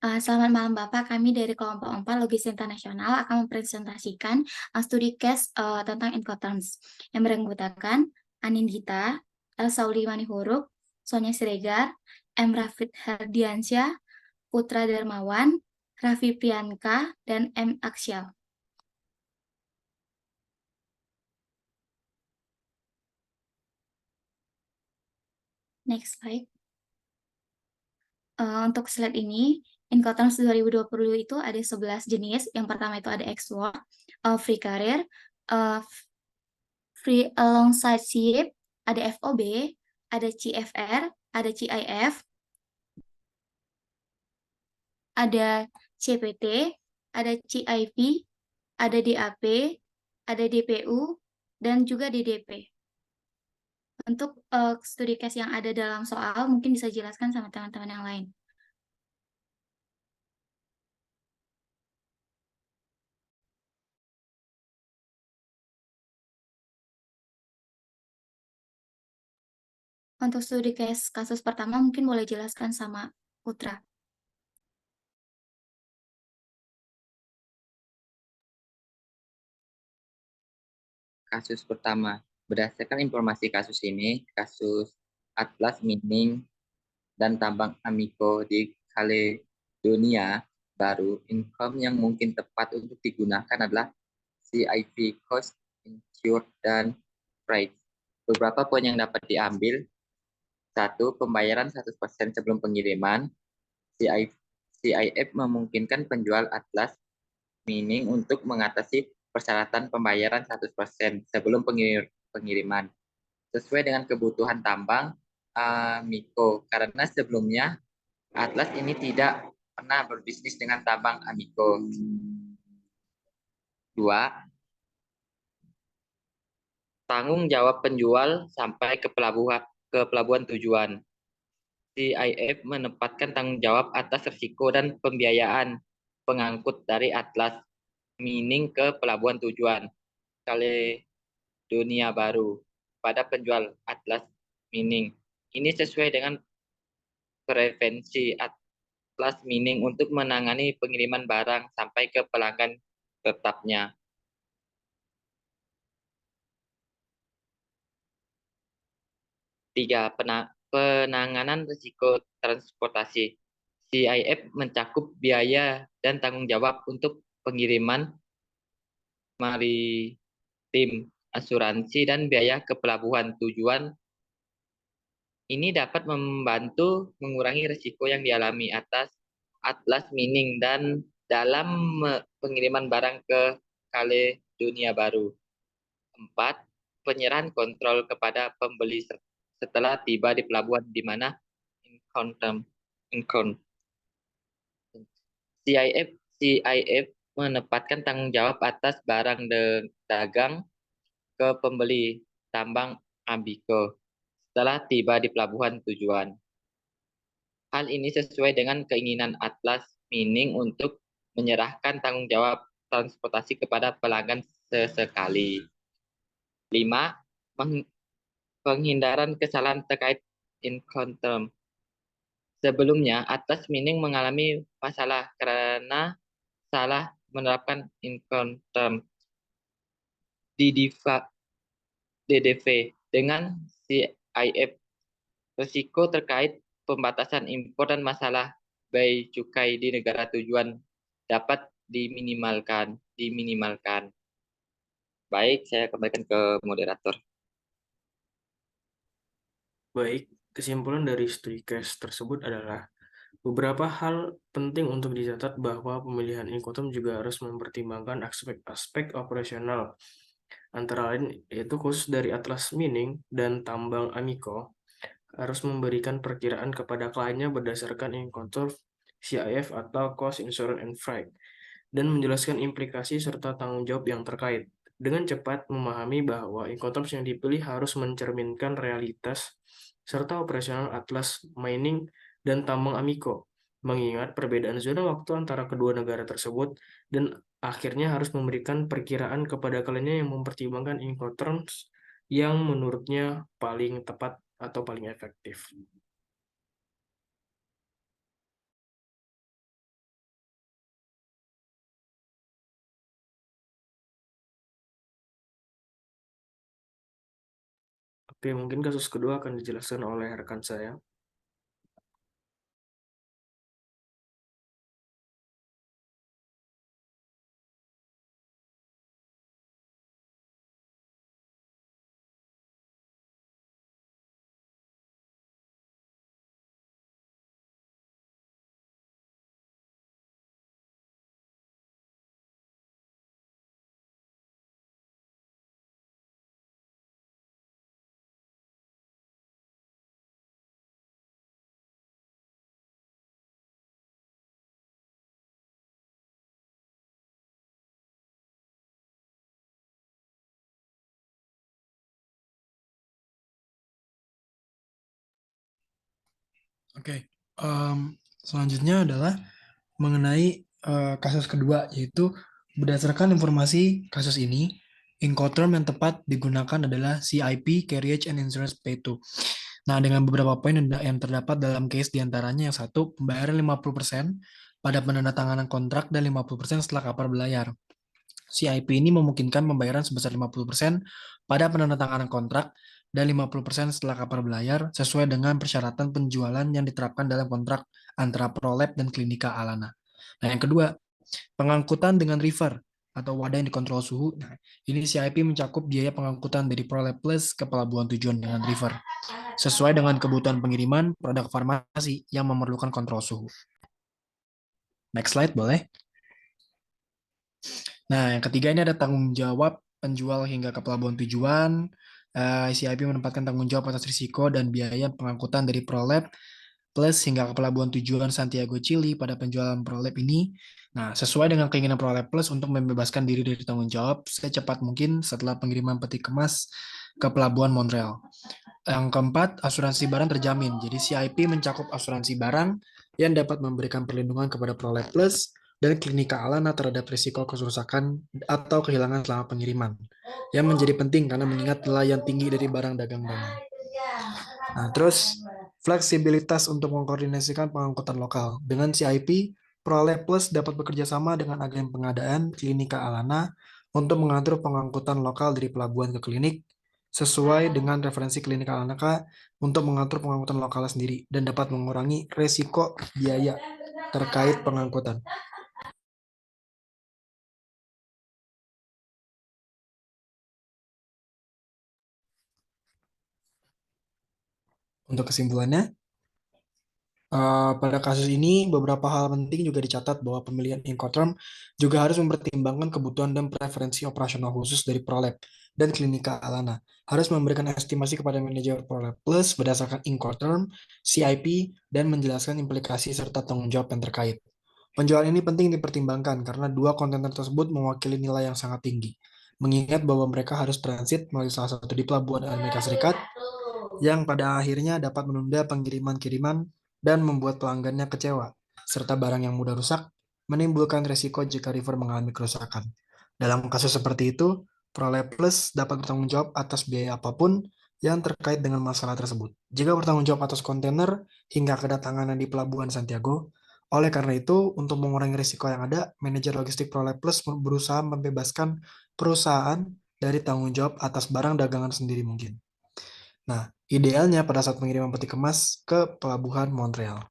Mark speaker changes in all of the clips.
Speaker 1: Selamat malam Bapak, kami dari kelompok 4 Logis Internasional akan mempresentasikan studi case tentang Incoterms yang beranggotakan Anindita, Elsauli Manihuruk, Sonia Siregar, M. Rafid Hardiansyah, Putra Darmawan, Raffi Priyanka, dan M. Aksyal. Next slide. Untuk slide ini, Incoterms 2020 itu ada 11 jenis. Yang pertama itu ada X-Work, Free Career, Free Alongside Ship, ada FOB, ada CFR, ada CIF, ada CPT, ada CIP, ada DAP, ada DPU, dan juga DDP. Untuk studi case yang ada dalam soal, mungkin bisa jelaskan sama teman-teman yang lain. Untuk studi case kasus pertama, mungkin boleh jelaskan sama Putra.
Speaker 2: Kasus pertama, berdasarkan informasi kasus ini, kasus Atlas Mining dan tambang Amico di Caledonia Baru, income yang mungkin tepat untuk digunakan adalah CIP, Cost, Insured, dan Price. Beberapa poin yang dapat diambil: 1. Pembayaran 100% sebelum pengiriman. CIF memungkinkan penjual Atlas Mining untuk mengatasi persyaratan pembayaran 100% sebelum pengiriman sesuai dengan kebutuhan tambang Amico, karena sebelumnya Atlas ini tidak pernah berbisnis dengan tambang Amico. 2. Tanggung jawab penjual sampai ke pelabuhan tujuan. CIF menempatkan tanggung jawab atas risiko dan pembiayaan pengangkut dari Atlas Mining ke pelabuhan tujuan Caledonia Baru pada penjual Atlas Mining. Ini sesuai dengan preferensi Atlas Mining untuk menangani pengiriman barang sampai ke pelanggan tetapnya. 3. Penanganan risiko transportasi. CIF mencakup biaya dan tanggung jawab untuk pengiriman maritim, asuransi, dan biaya ke pelabuhan tujuan. Ini dapat membantu mengurangi risiko yang dialami atas Atlas Mining dan dalam pengiriman barang ke Caledonia Baru. 4. Penyerahan kontrol kepada pembeli setelah tiba di pelabuhan di mana CIF menempatkan tanggung jawab atas barang dagang ke pembeli tambang Amico setelah tiba di pelabuhan tujuan. Hal ini sesuai dengan keinginan Atlas Mining untuk menyerahkan tanggung jawab transportasi kepada pelanggan sesekali. 5. Penghindaran kesalahan terkait Incoterms. Sebelumnya, Atlas Mining mengalami masalah karena salah menerapkan Incoterms di DDV dengan CIF. Risiko terkait pembatasan impor dan masalah bea cukai di negara tujuan dapat diminimalkan. Baik, saya kembalikan ke moderator.
Speaker 3: Baik, kesimpulan dari studi case tersebut adalah beberapa hal penting untuk dicatat bahwa pemilihan Incoterms juga harus mempertimbangkan aspek-aspek operasional, antara lain yaitu khusus dari Atlas Mining dan tambang Amico harus memberikan perkiraan kepada kliennya berdasarkan Incoterms, CIF atau Cost, Insurance, and Freight, dan menjelaskan implikasi serta tanggung jawab yang terkait. Dengan cepat memahami bahwa Incoterms yang dipilih harus mencerminkan realitas serta operasional Atlas Mining dan tambang Amico, mengingat perbedaan zona waktu antara kedua negara tersebut, dan akhirnya harus memberikan perkiraan kepada kliennya yang mempertimbangkan Incoterms yang menurutnya paling tepat atau paling efektif. Oke, mungkin kasus kedua akan dijelaskan oleh rekan saya.
Speaker 4: Oke, selanjutnya adalah mengenai kasus kedua, yaitu berdasarkan informasi kasus ini, Incoterm yang tepat digunakan adalah CIP, Carriage, and Insurance P2. Nah, dengan beberapa poin yang terdapat dalam case diantaranya yang satu, pembayaran 50% pada penandatanganan kontrak dan 50% setelah kapal berlayar. CIP ini memungkinkan pembayaran sebesar 50% pada penandatanganan kontrak dan 50% setelah kapal berlayar sesuai dengan persyaratan penjualan yang diterapkan dalam kontrak antara Prolab dan Klinika Alana. Nah, yang kedua, pengangkutan dengan river atau wadah yang dikontrol suhu. Nah, ini CIP mencakup biaya pengangkutan dari Prolab Plus ke pelabuhan tujuan dengan river sesuai dengan kebutuhan pengiriman produk farmasi yang memerlukan kontrol suhu. Next slide boleh. Nah, yang ketiga ini ada tanggung jawab penjual hingga ke pelabuhan tujuan. CIP menempatkan tanggung jawab atas risiko dan biaya pengangkutan dari Prolab Plus hingga ke pelabuhan tujuan Santiago, Chili pada penjualan Prolab ini. Nah, sesuai dengan keinginan Prolab Plus untuk membebaskan diri dari tanggung jawab secepat mungkin setelah pengiriman peti kemas ke pelabuhan Montreal. Yang keempat, asuransi barang terjamin. Jadi CIP mencakup asuransi barang yang dapat memberikan perlindungan kepada Prolab Plus dan Klinika Alana terhadap risiko kerusakan atau kehilangan selama pengiriman. Yang menjadi penting karena mengingat nilai yang tinggi dari barang dagangan. Nah, terus fleksibilitas untuk mengkoordinasikan pengangkutan lokal. Dengan CIP, Prolab Plus dapat bekerja sama dengan agen pengadaan Klinika Alana untuk mengatur pengangkutan lokal dari pelabuhan ke klinik sesuai dengan referensi Klinika Alana untuk mengatur pengangkutan lokal sendiri dan dapat mengurangi resiko biaya terkait pengangkutan. Untuk kesimpulannya, pada kasus ini, beberapa hal penting juga dicatat bahwa pemilihan Incoterm juga harus mempertimbangkan kebutuhan dan preferensi operasional khusus dari Prolab dan Klinika Alana. Harus memberikan estimasi kepada manajer Prolab Plus berdasarkan Incoterm, CIP, dan menjelaskan implikasi serta tanggung jawab yang terkait. Penjualan ini penting dipertimbangkan karena dua kontainer tersebut mewakili nilai yang sangat tinggi. Mengingat bahwa mereka harus transit melalui salah satu di pelabuhan Amerika Serikat, yang pada akhirnya dapat menunda pengiriman-kiriman dan membuat pelanggannya kecewa, serta barang yang mudah rusak, menimbulkan risiko jika river mengalami kerusakan. Dalam kasus seperti itu, Prolab Plus dapat bertanggung jawab atas biaya apapun yang terkait dengan masalah tersebut. Jika bertanggung jawab atas kontainer hingga kedatangan di pelabuhan Santiago, oleh karena itu, untuk mengurangi risiko yang ada, manajer logistik Prolab Plus berusaha membebaskan perusahaan dari tanggung jawab atas barang dagangan sendiri mungkin. Nah, idealnya pada saat pengiriman peti kemas ke pelabuhan Montreal.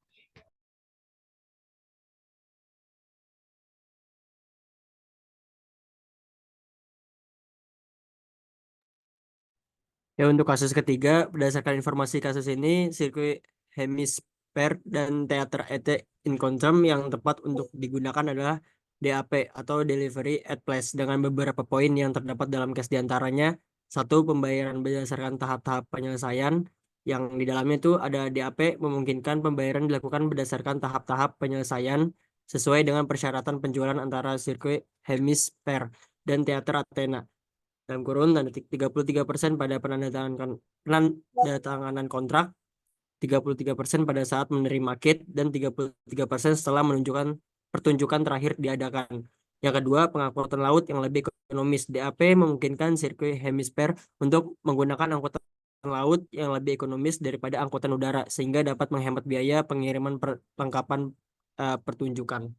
Speaker 5: Ya, untuk kasus ketiga, berdasarkan informasi kasus ini, sirkuit Hemisper dan teater ET Incoterm yang tepat untuk digunakan adalah DAP atau Delivery at Place dengan beberapa poin yang terdapat dalam case diantaranya. Satu, pembayaran berdasarkan tahap-tahap penyelesaian. Yang di dalamnya itu ada DAP memungkinkan pembayaran dilakukan berdasarkan tahap-tahap penyelesaian sesuai dengan persyaratan penjualan antara sirkuit Hemisper dan teater Athena dalam kurun 33% pada penandatanganan kontrak, 33% pada saat menerima kit, dan 33% setelah menunjukkan pertunjukan terakhir diadakan. Yang kedua, pengangkutan laut yang lebih ekonomis. DAP memungkinkan sirkuit hemisfer untuk menggunakan angkutan laut yang lebih ekonomis daripada angkutan udara, sehingga dapat menghemat biaya pengiriman perlengkapan pertunjukan.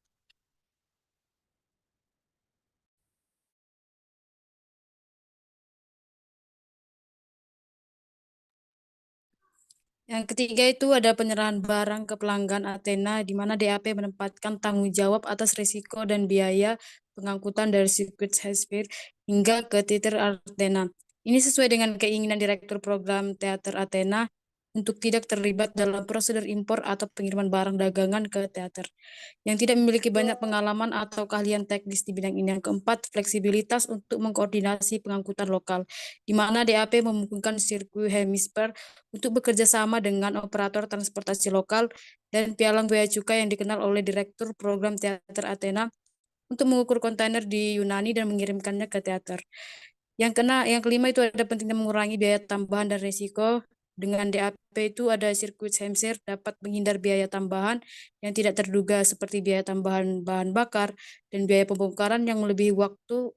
Speaker 6: Yang ketiga itu ada penyerahan barang ke pelanggan Athena, di mana DAP menempatkan tanggung jawab atas risiko dan biaya pengangkutan dari sirkuit Hemisphere hingga ke teater Athena. Ini sesuai dengan keinginan Direktur Program Teater Athena untuk tidak terlibat dalam prosedur impor atau pengiriman barang dagangan ke teater yang tidak memiliki banyak pengalaman atau keahlian teknis di bidang ini. Yang keempat, fleksibilitas untuk mengkoordinasi pengangkutan lokal, di mana DAP memungkinkan sirkuit Hemisphere untuk bekerja sama dengan operator transportasi lokal dan pialang bea cukai yang dikenal oleh Direktur Program Teater Athena untuk mengukur kontainer di Yunani dan mengirimkannya ke teater. Yang kelima itu ada pentingnya mengurangi biaya tambahan dan risiko. Dengan DAP itu ada sirkuit Hemisphere dapat menghindar biaya tambahan yang tidak terduga seperti biaya tambahan bahan bakar dan biaya pembongkaran yang melebihi waktu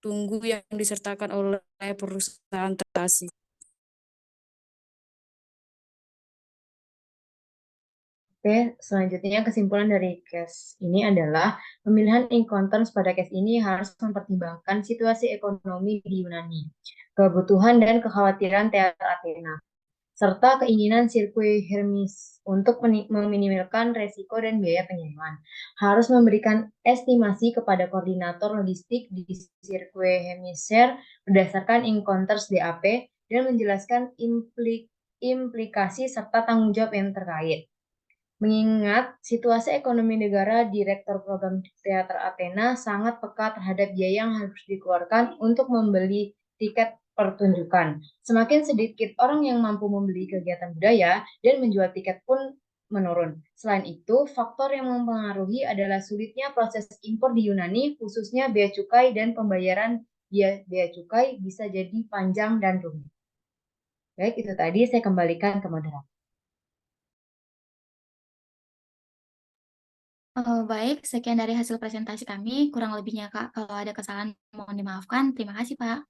Speaker 6: tunggu yang disertakan oleh perusahaan transportasi.
Speaker 7: Oke, selanjutnya kesimpulan dari case ini adalah pemilihan Incoterms pada case ini harus mempertimbangkan situasi ekonomi di Yunani, kebutuhan dan kekhawatiran teater Athena, serta keinginan sirkuit Hermes untuk meminimalkan resiko dan biaya penyewaan. Harus memberikan estimasi kepada koordinator logistik di sirkuit Hemisphere berdasarkan Incoterms DAP dan menjelaskan implikasi serta tanggung jawab yang terkait. Mengingat situasi ekonomi negara, Direktur Program Teater Athena sangat peka terhadap biaya yang harus dikeluarkan untuk membeli tiket pertunjukan. Semakin sedikit orang yang mampu membeli kegiatan budaya dan menjual tiket pun menurun. Selain itu, faktor yang mempengaruhi adalah sulitnya proses impor di Yunani, khususnya bea cukai dan pembayaran bea cukai bisa jadi panjang dan rumit. Baik, itu tadi saya kembalikan ke moderator.
Speaker 1: Baik, sekian dari hasil presentasi kami. Kurang lebihnya, Kak, kalau ada kesalahan mohon dimaafkan. Terima kasih, Pak.